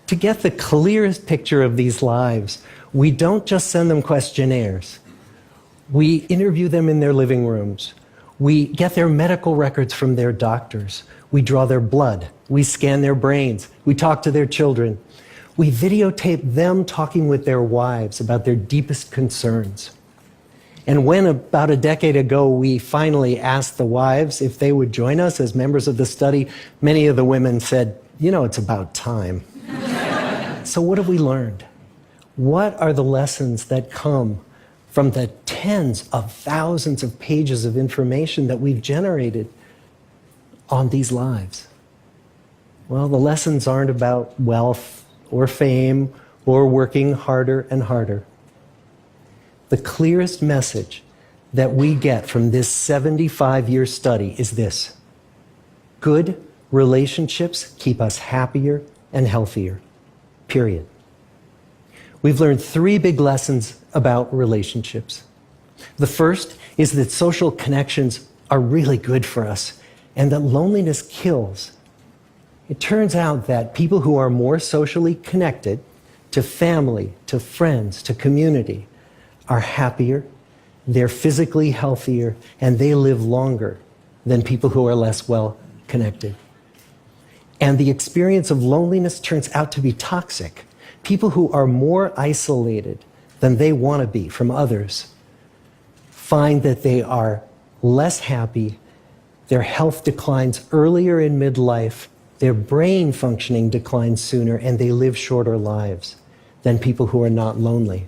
To get the clearest picture of these lives, we don't just send them questionnaires. We interview them in their living rooms. We get their medical records from their doctors. We draw their blood. We scan their brains. We talk to their children. We videotape them talking with their wives about their deepest concerns. And when, about a decade ago, we finally asked the wives if they would join us as members of the study, many of the women said, "You know, it's about time." So what have we learned? What are the lessons that come from the tens of thousands of pages of information that we've generated on these lives? Well, the lessons aren't about wealth or fame or working harder and harder. The clearest message that we get from this 75-year study is this: good relationships keep us happier and healthier, period. We've learned 3 big lessons about relationships. The first is that social connections are really good for us and that loneliness kills. It turns out that people who are more socially connected to family, to friends, to community are happier, they're physically healthier, and they live longer than people who are less well connected. And the experience of loneliness turns out to be toxic. People who are more isolated than they want to be from others find that they are less happy, their health declines earlier in midlife, their brain functioning declines sooner, and they live shorter lives than people who are not lonely.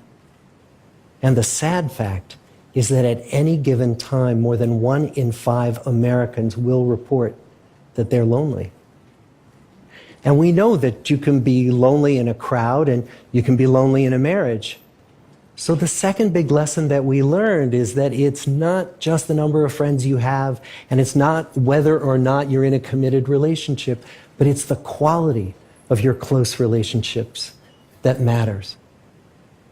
And the sad fact is that at any given time, more than 1 in 5 Americans will report that they're lonely. And we know that you can be lonely in a crowd and you can be lonely in a marriage. So the second big lesson that we learned is that it's not just the number of friends you have, and it's not whether or not you're in a committed relationship, but it's the quality of your close relationships that matters.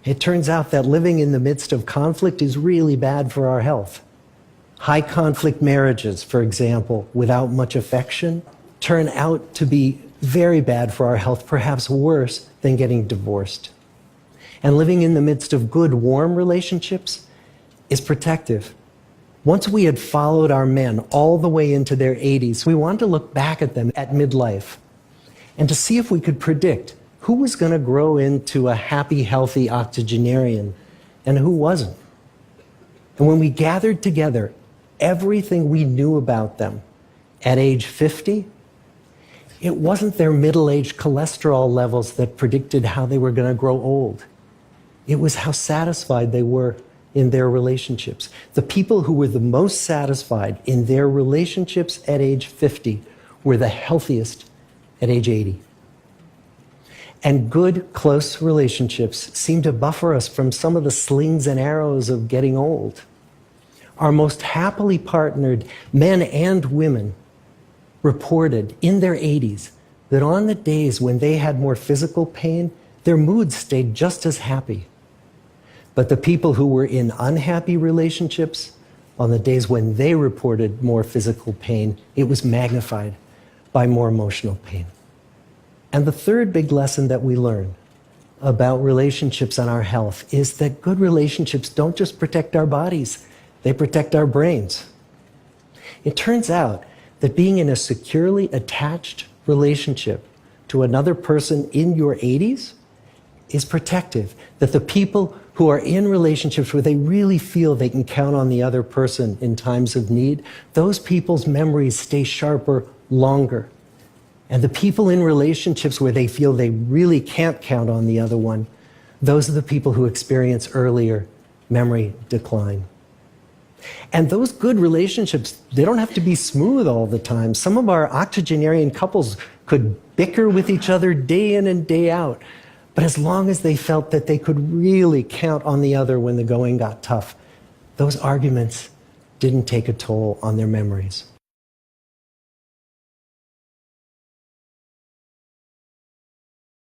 It turns out that living in the midst of conflict is really bad for our health. High conflict marriages, for example, without much affection, turn out to be very bad for our health, perhaps worse than getting divorced. And living in the midst of good, warm relationships is protective. Once we had followed our men all the way into their 80s, we wanted to look back at them at midlife and to see if we could predict who was going to grow into a happy, healthy octogenarian and who wasn't. And when we gathered together everything we knew about them at age 50, it wasn't their middle-aged cholesterol levels that predicted how they were going to grow old. It was how satisfied they were in their relationships. The people who were the most satisfied in their relationships at age 50 were the healthiest at age 80. And good, close relationships seem to buffer us from some of the slings and arrows of getting old. Our most happily partnered men and women reported in their 80s that on the days when they had more physical pain, their moods stayed just as happy. But the people who were in unhappy relationships, on the days when they reported more physical pain, it was magnified by more emotional pain. And the third big lesson that we learn about relationships and our health is that good relationships don't just protect our bodies, they protect our brains. It turns out that being in a securely attached relationship to another person in your 80s is protective. That the people who are in relationships where they really feel they can count on the other person in times of need, those people's memories stay sharper longer. And the people in relationships where they feel they really can't count on the other one, those are the people who experience earlier memory decline. And those good relationships, they don't have to be smooth all the time. Some of our octogenarian couples could bicker with each other day in and day out. But as long as they felt that they could really count on the other when the going got tough, those arguments didn't take a toll on their memories.